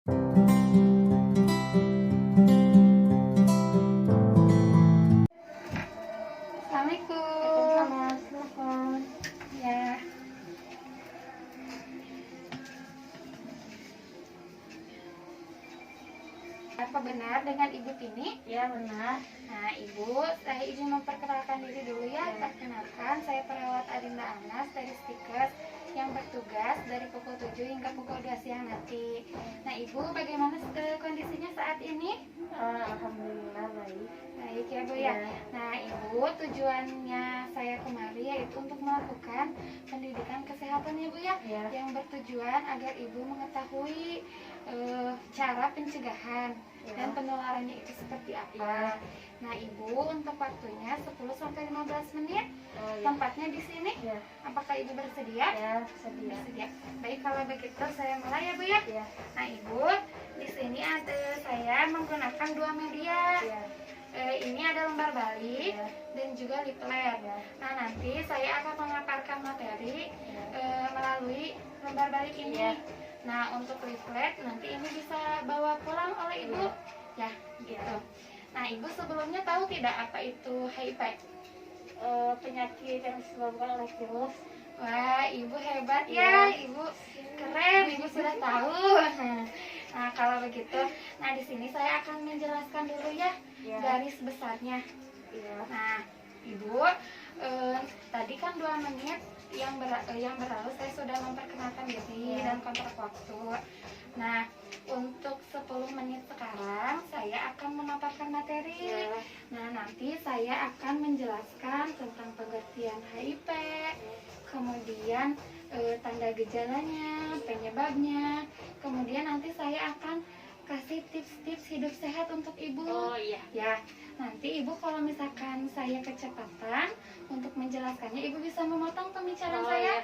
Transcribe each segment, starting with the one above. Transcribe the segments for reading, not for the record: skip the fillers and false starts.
Assalamualaikum. Waalaikumsalam. Ya, apa benar dengan Ibu Tini? Ya benar. Nah, Ibu, saya izin memperkenalkan diri dulu ya. Ya. Perkenalkan, saya perawat Adinda Anas dari Stikers yang bertugas dari pukul 7 hingga pukul 2 siang nanti. Nah, Ibu, bagaimana kondisinya saat ini? Alhamdulillah baik. Baik ya Bu ya. Ya. Nah Ibu, tujuannya saya kemari yaitu untuk melakukan pendidikan kesehatan ya Bu ya, Ya. yang bertujuan agar Ibu mengetahui cara pencegahan Ya. dan penularannya itu seperti apa. Ya. Nah Ibu, untuk waktunya 10-15 menit. Oh, ya. Tempatnya di sini. Ya. Apakah Ibu bersedia? Ya, sedia. Bersedia. Baik, kalau begitu saya mulai ya Bu ya. Ya. Nah Ibu, di sini ada saya menggunakan dua media. Ya. Ini ada lembar balik Ya. dan juga leaflet. Ya. Nah nanti saya akan memaparkan materi Ya. melalui lembar balik ini. Ya. Nah untuk leaflet nanti ini bisa bawa pulang oleh Ibu. Ya, gitu. Nah Ibu sebelumnya tahu tidak apa itu HIV? Penyakit yang disebabkan oleh virus. Wah, Ibu hebat Ya. ya, Ibu keren, Ibu sudah tahu. Nah, kalau begitu, nah di sini saya akan menjelaskan dulu ya, Ya. garis besarnya. Ya. Nah, Ibu, tadi kan 2 menit yang berlalu saya sudah memperkenalkan diri Ya. dan kontrak waktu. Nah, untuk 10 menit sekarang saya akan memaparkan materi. Ya. Nah, nanti saya akan menjelaskan tentang pengertian HIV, kemudian tanda gejalanya, penyebabnya, kemudian nanti saya akan kasih tips-tips hidup sehat untuk Ibu. Oh iya. Ya, nanti Ibu kalau misalkan saya kecepatan untuk menjelaskannya, Ibu bisa memotong pembicaraan Oh, saya. iya.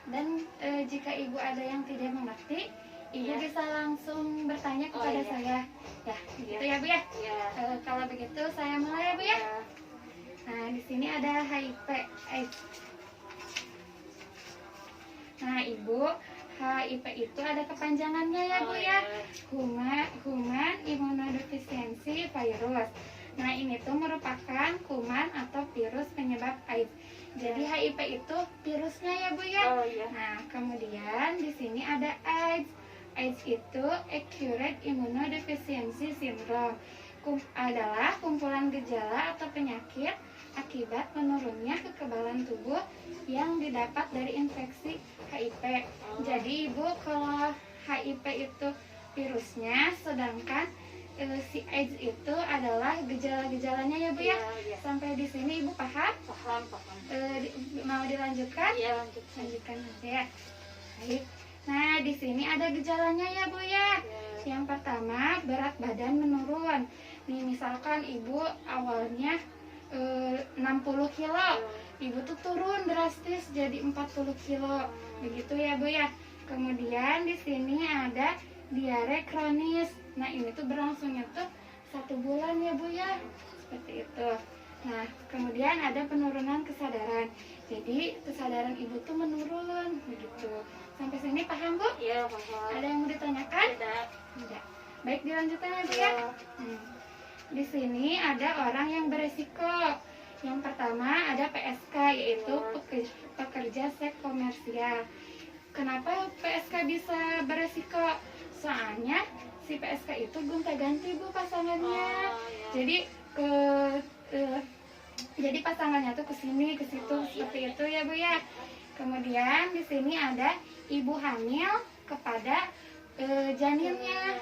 Dan jika Ibu ada yang tidak mengerti, Ibu Iya. bisa langsung bertanya Oh, kepada iya. saya. Ya, gitu Iya. ya Bu ya. Ya. Kalau begitu saya mulai ya Bu ya. Ya. Nah, di sini ada HIV AIDS. Nah, Ibu, HIV itu ada kepanjangannya ya Bu Oh, ya. iya. Human Immunodeficiency Virus. Nah, ini tuh merupakan kuman atau virus penyebab AIDS. Jadi HIV itu virusnya ya Bu ya. Oh iya. Nah, kemudian di sini ada AIDS. AIDS itu Acute Immunodeficiency Syndrome. Adalah kumpulan gejala atau penyakit akibat menurunnya kekebalan tubuh yang didapat dari infeksi HIV. Jadi Ibu, kalau HIV itu virusnya, sedangkan si AIDS itu adalah gejala-gejalanya ya Bu ya. Iya. Sampai di sini Ibu paham? Paham. Mau dilanjutkan? Iya, lanjut. Lanjutkan aja ya. Baik. Nah, di sini ada gejalanya ya Bu ya. Ya. Yang pertama, berat badan menurun. Nih, misalkan Ibu awalnya 60 kilo. Ibu tuh turun drastis jadi 40 kilo. Begitu ya Bu ya. Kemudian di sini ada diare kronis. Nah, ini tuh berlangsungnya tuh 1 bulan ya Bu ya. Seperti itu. Nah, kemudian ada penurunan kesadaran. Jadi, kesadaran Ibu tuh menurun begitu. Sampai sini paham Bu? Iya, paham. Ada yang mau ditanyakan? Tidak. Tidak. Baik, dilanjutkan ya Bu ya. Ya. Di sini ada orang yang beresiko. Yang pertama ada PSK, yaitu pekerja seks komersial. Kenapa PSK bisa beresiko? Soalnya si PSK itu gonta-ganti Bu pasangannya. Oh, iya. Jadi jadi pasangannya tuh ke sini, ke situ, seperti itu ya Bu ya. Kemudian di sini ada ibu hamil kepada janinnya.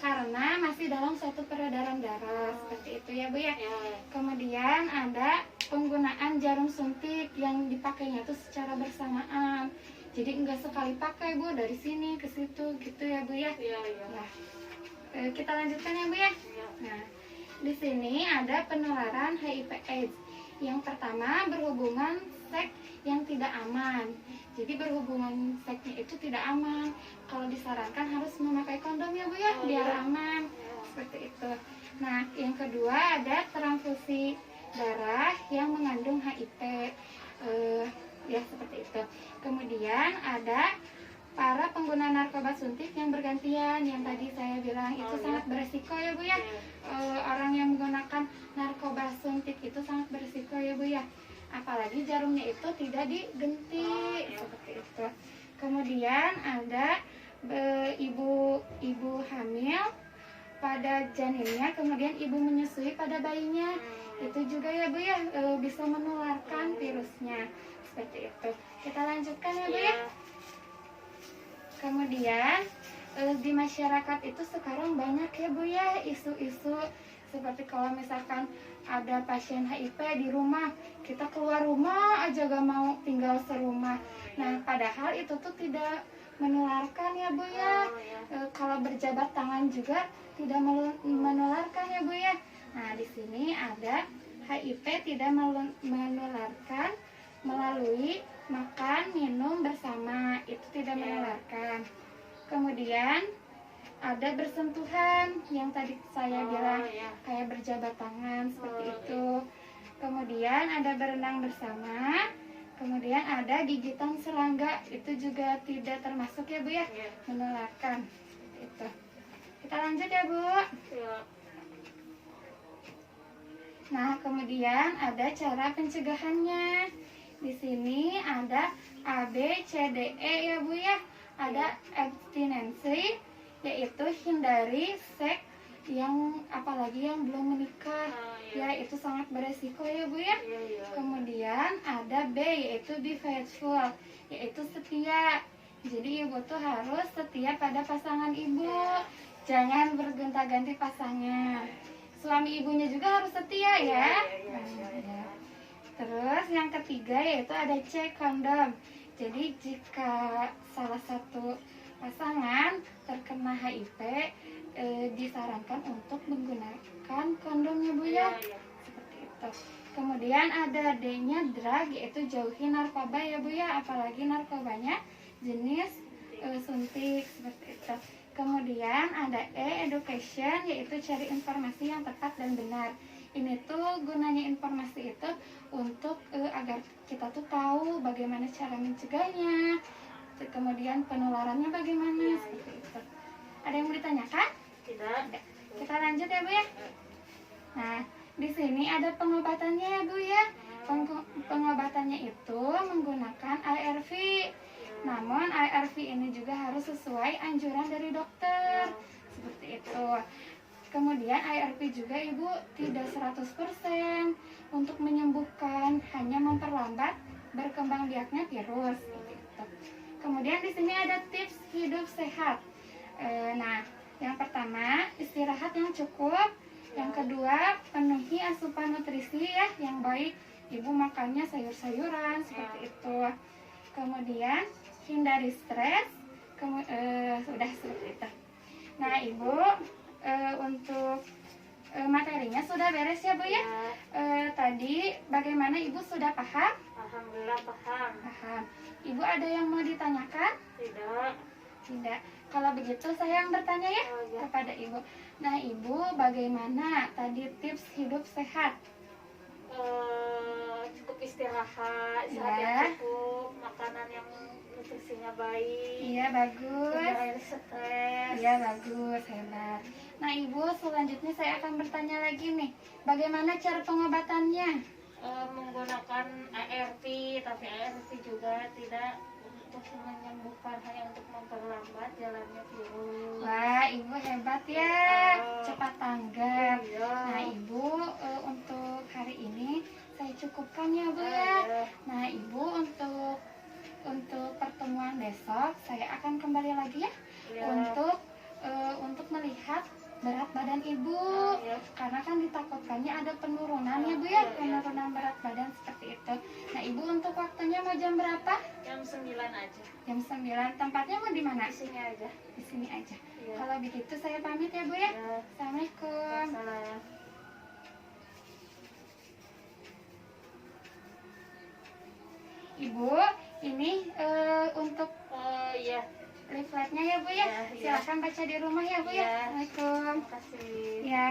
Karena masih dalam suatu peredaran darah, seperti itu ya Bu ya. Ya. Kemudian ada penggunaan jarum suntik yang dipakainya tuh secara bersamaan. Jadi enggak sekali pakai Bu, dari sini ke situ gitu ya Bu ya. Iya, iya. Nah, kita lanjutkan ya Bu ya. Iya. Nah, di sini ada penularan HIV/AIDS. Yang pertama, berhubungan seks yang tidak aman. Jadi berhubungan seksnya itu tidak aman. Kalau disarankan harus memakai kondom ya Bu ya, Oh, biar iya. aman. Seperti itu. Nah, yang kedua ada transfusi darah yang mengandung HIV. Ya seperti itu. Kemudian ada para pengguna narkoba suntik yang bergantian. perempuan yang tadi saya bilang itu Oh, iya. sangat beresiko ya Bu ya. Orang yang menggunakan narkoba suntik itu sangat beresiko ya Bu ya. Apalagi jarumnya itu tidak digenti iya. seperti itu. Kemudian ada ibu hamil pada janinnya, kemudian ibu menyusui pada bayinya. Itu juga ya Bu ya, bisa menularkan virusnya seperti itu. Kita lanjutkan ya Bu ya. Iya. Kemudian di masyarakat itu sekarang banyak ya Bu ya isu-isu seperti kalau misalkan ada pasien HIV di rumah, kita keluar rumah aja gak mau tinggal serumah. Nah padahal itu tuh tidak menularkan ya Bu ya. Oh, iya. Kalau berjabat tangan juga tidak menularkan ya Bu ya. Nah di sini ada HIV tidak menularkan melalui makan minum bersama, itu tidak menularkan. Kemudian ada bersentuhan yang tadi saya bilang iya. kayak berjabat tangan seperti Oh, itu. Kemudian ada berenang bersama. Kemudian ada gigitan serangga, itu juga tidak termasuk ya Bu ya, Iya. menularkan seperti itu. Kita lanjut ya Bu. Iya. Nah, kemudian ada cara pencegahannya. Di sini ada A, B, C, D, E ya Bu ya. Ada abstinensi, yaitu hindari seks yang apalagi yang belum menikah. Ya, itu sangat beresiko ya Bu ya. Iya, iya. Kemudian ada B, yaitu be faithful, yaitu setia. Jadi ibu tuh harus setia pada pasangan ibu. Jangan bergonta-ganti pasangan. Suami ibunya juga harus setia ya. Iya. Terus yang ketiga yaitu ada C, kondom. Jadi jika salah satu pasangan terkena HIV, disarankan untuk menggunakan kondom ya Bu ya. Iya. Seperti itu. Kemudian ada D-nya drug, yaitu jauhi narkoba ya Bu ya, apalagi narkobanya jenis suntik seperti itu. Kemudian ada E, education, yaitu cari informasi yang tepat dan benar. Ini tuh gunanya informasi itu untuk agar kita tuh tahu bagaimana cara mencegahnya, kemudian penularannya bagaimana seperti itu. Ada yang mau ditanyakan? Tidak. Kita lanjut ya Bu ya. Nah, di sini ada pengobatannya ya Bu ya. Pengobatannya itu menggunakan ARV. Namun ARV ini juga harus sesuai anjuran dari dokter. Seperti itu. Kemudian ARV juga Ibu tidak 100% untuk menyembuhkan, hanya memperlambat berkembang biaknya virus. Seperti itu. Kemudian di sini ada tips hidup sehat. Nah, yang pertama istirahat yang cukup. Yang kedua penuhi asupan nutrisi ya yang baik. Ibu makannya sayur-sayuran seperti itu. Kemudian hindari stres. Sudah seperti itu. Nah Ibu untuk materinya sudah beres ya Bu ya. Tadi bagaimana Ibu sudah paham? Alhamdulillah paham. Paham. Ibu ada yang mau ditanyakan? Tidak. Tidak. Kalau begitu saya yang bertanya ya Oh, iya. kepada Ibu. Nah Ibu bagaimana tadi tips hidup sehat? Cukup istirahat, Iya. yang cukup, makanan yang nutrisinya baik, Iya bagus. hindari stres. Iya bagus, hebat. Nah Ibu selanjutnya saya akan bertanya lagi nih. Bagaimana cara pengobatannya? Menggunakan ARV, tapi ARV juga tidak untuk menyembuhkan, hanya untuk memperlambat jalannya virus. Wah Ibu hebat ya, cepat tanggap. Iya. Nah Ibu untuk hari ini saya cukupkan ya Bu ya. Nah Ibu untuk pertemuan besok saya akan kembali lagi ya Iya. untuk melihat berat badan Ibu. Iya. Karena kan ditakutkannya ada penurunan ya Bu ya, penurunan berat badan seperti itu. Nah Ibu untuk waktunya mau jam berapa? Jam 9 aja. Jam 9. Tempatnya mau di mana? Di sini aja. Di sini aja. Iya. Kalau begitu saya pamit ya Bu ya. Iya. Assalamualaikum. Salam. Ibu, ini untuk Iya. leafletnya ya Bu ya. Iya, iya. Silakan baca di rumah ya Bu ya. Iya. Assalamualaikum. Terima kasih. Ya.